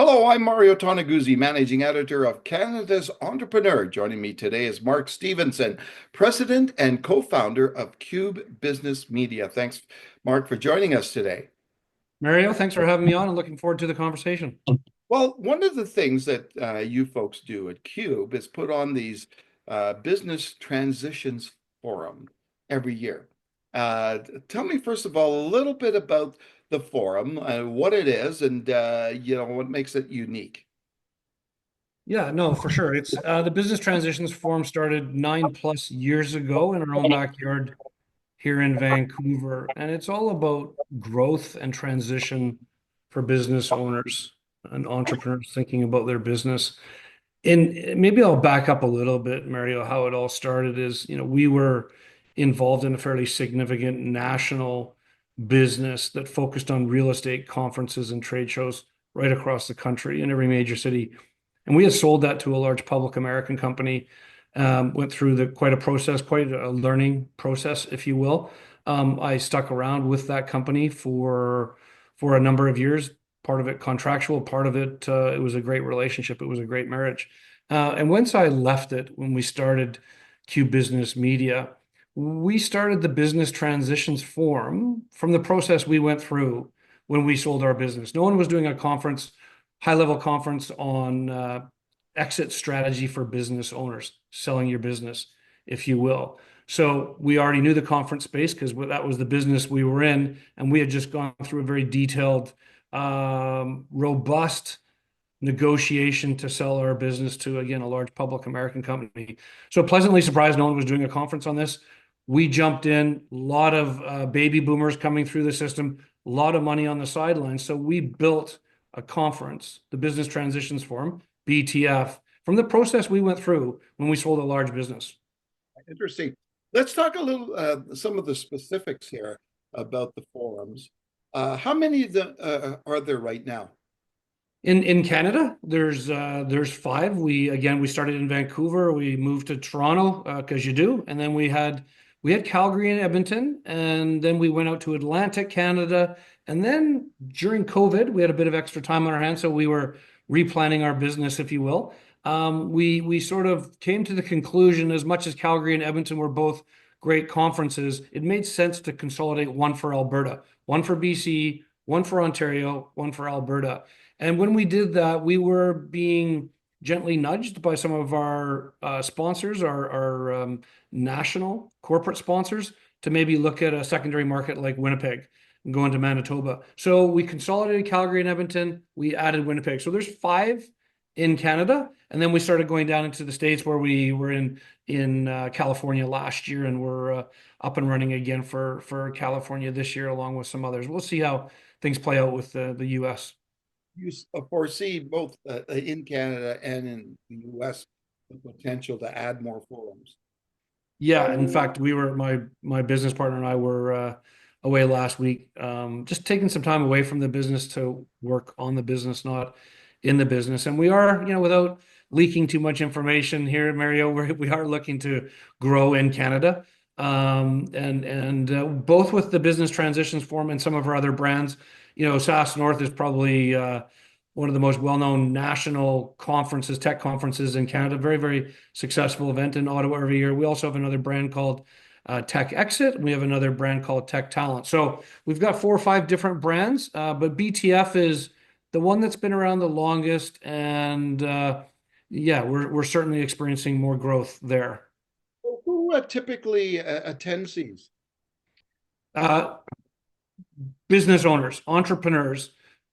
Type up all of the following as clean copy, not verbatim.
Hello, I'm Mario Toneguzzi, managing editor of Canada's Entrepreneur. Joining me today is Mark Stephenson, president and co-founder of Cube Business Media. Thanks, Mark, for joining us today. Mario, thanks for having me on and looking forward to the conversation. Well, one of the things that you folks do at Cube is put on these business transitions forum every year. Tell me, first of all, a little bit about the forum, what it is, and what makes it unique. Yeah, no, for sure. It's the Business Transitions Forum started 9+ years ago in our own backyard here in Vancouver, and it's all about growth and transition for business owners and entrepreneurs thinking about their business. And maybe I'll back up a little bit, Mario. How it all started is, we were involved in a fairly significant national business that focused on real estate conferences and trade shows right across the country in every major city. And we had sold that to a large public American company, went through quite a process, quite a learning process, if you will. I stuck around with that company for a number of years, part of it contractual, part of it, it was a great relationship. It was a great marriage. And once I left it, when we started Q Business Media, we started the Business Transitions Forum from the process we went through when we sold our business. No one was doing a conference, high-level conference on exit strategy for business owners, selling your business, if you will. So we already knew the conference space because that was the business we were in, and we had just gone through a very detailed, robust negotiation to sell our business to, again, a large public American company. So pleasantly surprised no one was doing a conference on this. We jumped in, a lot of baby boomers coming through the system, a lot of money on the sidelines. So we built a conference, the Business Transitions Forum, BTF, from the process we went through when we sold a large business. Interesting. Let's talk a little, some of the specifics here about the forums. How many of them are there right now? In Canada, there's 5. We started in Vancouver. We moved to Toronto because you do, and then we had Calgary and Edmonton, and then we went out to Atlantic Canada, and then during COVID, we had a bit of extra time on our hands, so we were replanning our business, if you will. We sort of came to the conclusion, as much as Calgary and Edmonton were both great conferences, it made sense to consolidate one for Alberta, one for BC, one for Ontario, one for Alberta. And when we did that, we were being gently nudged by some of our sponsors, our national corporate sponsors, to maybe look at a secondary market like Winnipeg and go into Manitoba. So we consolidated Calgary and Edmonton. We added Winnipeg. So there's 5 in Canada, and then we started going down into the States, where we were in California last year, and we're up and running again for California this year, along with some others. We'll see how things play out with the US. You foresee both in Canada and in the US the potential to add more forums. Yeah, in fact, my business partner and I were away last week, just taking some time away from the business to work on the business, not in the business. And we are, without leaking too much information here, Mario, we are looking to grow in Canada, and both with the Business Transitions Forum and some of our other brands. SAS North is probably one of the most well-known national conferences, tech conferences in Canada. Very, very successful event in Ottawa every year. We also have another brand called Tech Exit. We have another brand called Tech Talent. So we've got 4 or 5 different brands, but BTF is the one that's been around the longest, and yeah, we're certainly experiencing more growth there. Who typically attends these? Business owners, entrepreneurs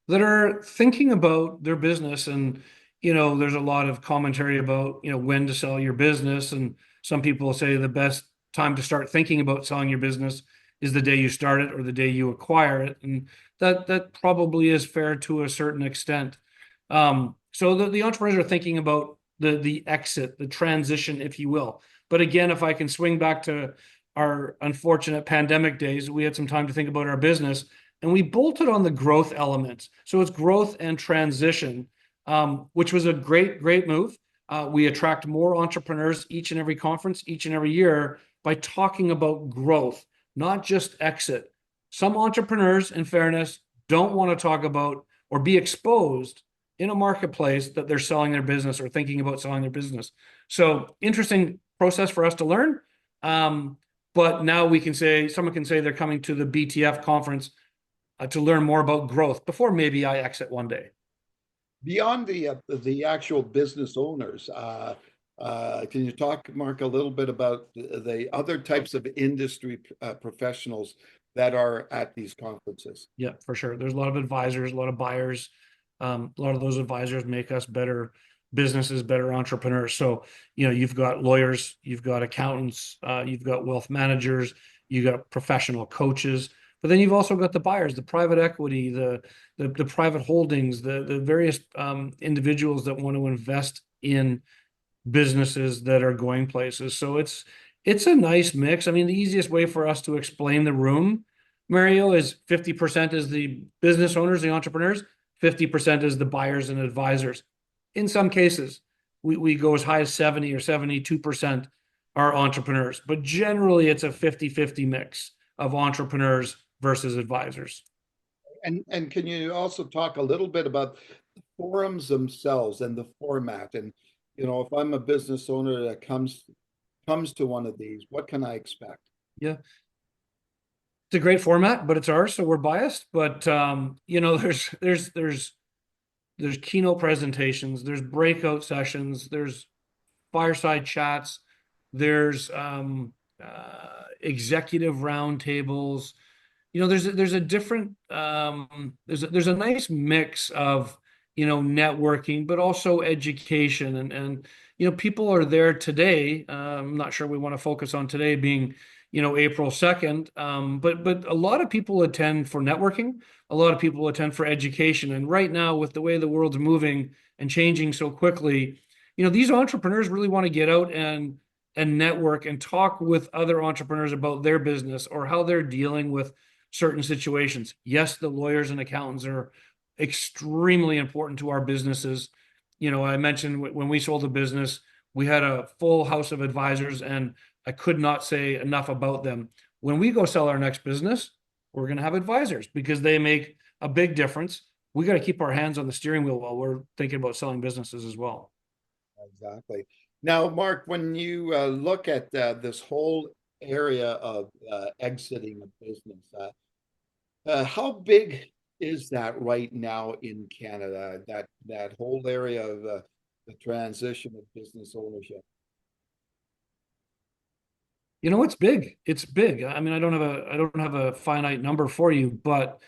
that are thinking about their business. And, there's a lot of commentary about, when to sell your business. And some people say the best time to start thinking about selling your business is the day you start it or the day you acquire it. And that probably is fair to a certain extent. So the entrepreneurs are thinking about the exit, the transition, if you will. But again, if I can swing back to our unfortunate pandemic days, we had some time to think about our business, and we bolted on the growth elements. So it's growth and transition, which was a great move. We attract more entrepreneurs each and every conference, each and every year, by talking about growth, not just exit. Some entrepreneurs, in fairness, don't want to talk about or be exposed in a marketplace that they're selling their business or thinking about selling their business. So interesting process for us to learn. Um, but now we can say, someone can say they're coming to the BTF conference to learn more about growth before maybe I exit one day. Beyond the actual business owners, can you talk, Mark, a little bit about the other types of industry professionals that are at these conferences? Yeah, for sure. There's a lot of advisors, a lot of buyers. A lot of those advisors make us better businesses, better entrepreneurs. So, you've got lawyers, you've got accountants, you've got wealth managers, you've got professional coaches, but then you've also got the buyers, the private equity, the private holdings, the various individuals that want to invest in businesses that are going places. So it's a nice mix. I mean, the easiest way for us to explain the room, Mario, is 50% is the business owners, the entrepreneurs, 50% is the buyers and advisors. In some cases, we go as high as 70 or 72% are entrepreneurs, but generally it's a 50-50 mix of entrepreneurs versus advisors. And can you also talk a little bit about the forums themselves and the format? And if I'm a business owner that comes to one of these, what can I expect? Yeah. It's a great format, but it's ours, so we're biased. But there's keynote presentations, there's breakout sessions, there's fireside chats, there's executive roundtables. There's a different there's a nice mix of networking, but also education and people are there today. I'm not sure we want to focus on today being April 2nd, but a lot of people attend for networking, a lot of people attend for education, and right now with the way the world's moving and changing so quickly, these entrepreneurs really want to get out and network and talk with other entrepreneurs about their business or how they're dealing with certain situations. Yes, the lawyers and accountants are extremely important to our businesses. I mentioned when we sold the business, we had a full house of advisors, and I could not say enough about them. When we go sell our next business, we're going to have advisors because they make a big difference. We got to keep our hands on the steering wheel while we're thinking about selling businesses as well. Exactly. Now, Mark, when you look at this whole area of exiting a business, how big is that right now in Canada? That whole area of the transition of business ownership. It's big. It's big. I mean, I don't have a finite number for you, but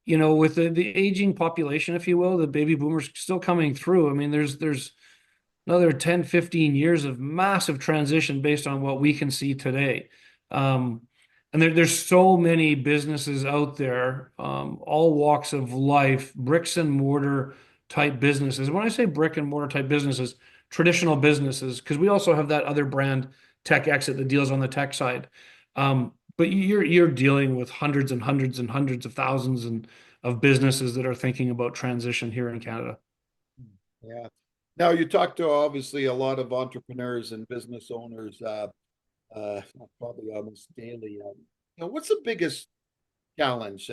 with the aging population, if you will, the baby boomers still coming through. I mean, there's another 10, 15 years of massive transition based on what we can see today. And there's so many businesses out there, all walks of life, bricks and mortar type businesses. When I say brick and mortar type businesses, traditional businesses, because we also have that other brand, Tech Exit, that deals on the tech side. But you're dealing with hundreds and hundreds and hundreds of thousands of businesses that are thinking about transition here in Canada. Yeah. Now you talk to obviously a lot of entrepreneurs and business owners, probably almost daily. What's the biggest challenge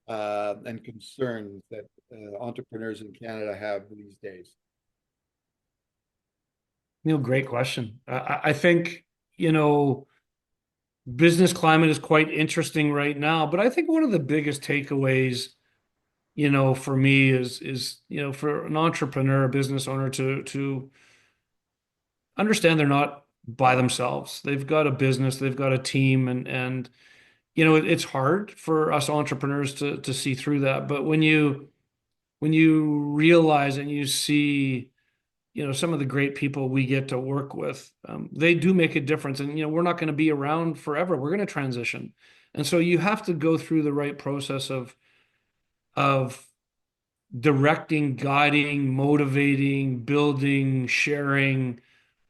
and concern that entrepreneurs in Canada have these days? Great question. I think, business climate is quite interesting right now, but I think one of the biggest takeaways, for me is, for an entrepreneur, a business owner to understand they're not by themselves. They've got a business, they've got a team, and it's hard for us entrepreneurs to see through that. But when you realize and you see some of the great people we get to work with, they do make a difference. And, we're not going to be around forever. We're going to transition. And so you have to go through the right process of directing, guiding, motivating, building, sharing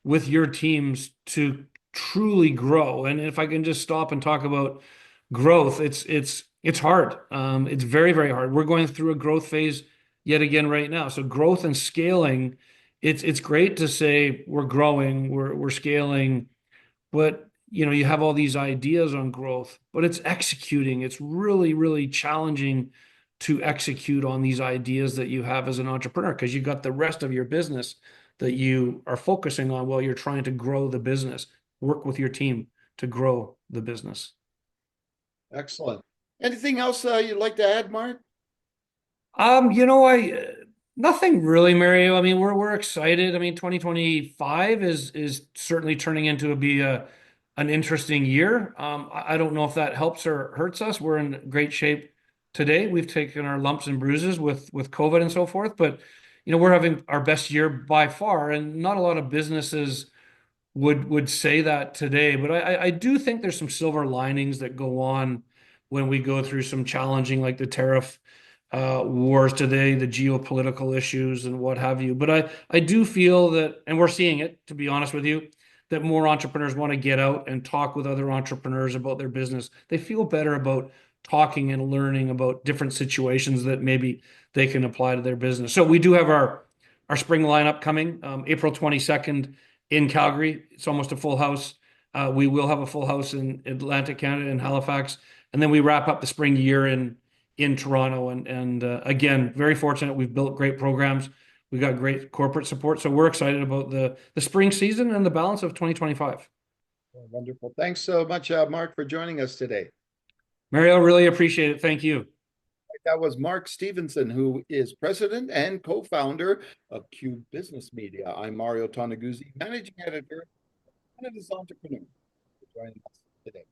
with your teams to truly grow. And if I can just stop and talk about growth, it's hard. It's very, very hard. We're going through a growth phase yet again right now. So growth and scaling, it's great to say we're growing, we're scaling, but you have all these ideas on growth, but it's executing. It's really, really challenging to execute on these ideas that you have as an entrepreneur, because you've got the rest of your business that you are focusing on while you're trying to grow the business, work with your team to grow the business. Excellent. Anything else you'd like to add, Mark? I nothing really, Mario. I mean, we're excited. I mean, 2025 is certainly turning into be an interesting year. I don't know if that helps or hurts us. We're in great shape today. We've taken our lumps and bruises with COVID and so forth, but we're having our best year by far, and not a lot of businesses would say that today. But I do think there's some silver linings that go on when we go through some challenging, like the tariff wars today, the geopolitical issues and what have you. But I do feel that, and we're seeing it, to be honest with you, that more entrepreneurs want to get out and talk with other entrepreneurs about their business. They feel better about talking and learning about different situations that maybe they can apply to their business. So we do have our spring lineup coming, April 22nd in Calgary. It's almost a full house. We will have a full house in Atlantic Canada in Halifax, and then we wrap up the spring year in Toronto. And again, very fortunate. We've built great programs. We got great corporate support, so we're excited about the spring season and the balance of 2025. Wonderful. Thanks so much, Mark, for joining us today. Mario, really appreciate it. Thank you. That was Mark Stephenson, who is president and co-founder of Cube Business Media. I'm Mario Toneguzzi, managing editor, and Canada's entrepreneur, for joining us today.